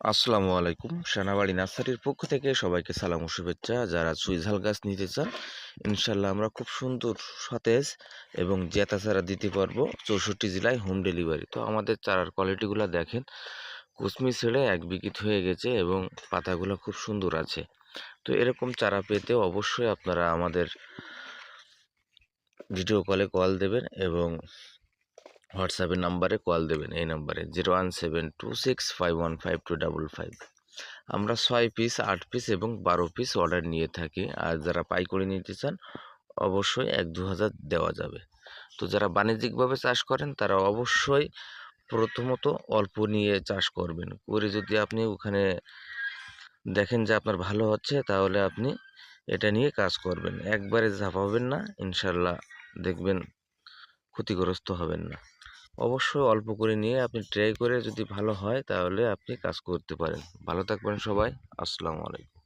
আসসালামু আলাইকুম। সেনাবাড়ি নার্সারির পক্ষ থেকে সবাইকে সালাম ও শুভেচ্ছা। যারা সুইঝাল গাছ নিতে চান, ইনশাল্লাহ আমরা খুব সুন্দর, সতেজ এবং জেতা চারা দিতে পারবো 64 জেলায় হোম ডেলিভারি। তো আমাদের চারার কোয়ালিটিগুলো দেখেন, কুচমি ছেড়ে এক বিঘিত হয়ে গেছে এবং পাতাগুলো খুব সুন্দর আছে। তো এরকম চারা পেতে অবশ্যই আপনারা আমাদের ভিডিও কলে কল দেবেন এবং হোয়াটসঅ্যাপের নাম্বারে কল দেবেন, এই নাম্বারে 01726515255। আমরা 6 পিস, 8 পিস এবং 12 পিস অর্ডার নিয়ে থাকি। আর যারা পাইকারি নিতে চান অবশ্যই 1-2 হাজার দেওয়া যাবে। তো যারা বাণিজ্যিকভাবে চাষ করেন তারা অবশ্যই প্রথমত অল্প নিয়ে চাষ করবেন, করে যদি আপনি ওখানে দেখেন যে আপনার ভালো হচ্ছে তাহলে আপনি এটা নিয়ে কাজ করবেন, একবারে ঝাঁপাবেন না, ইনশাল্লাহ দেখবেন ক্ষতিগ্রস্ত হবেন না। অবশ্যই অল্প করে নিয়ে আপনি ট্রাই করে যদি ভালো হয় তাহলে আপনি কাজ করতে পারেন। ভালো থাকবেন সবাই। আসসালামু আলাইকুম।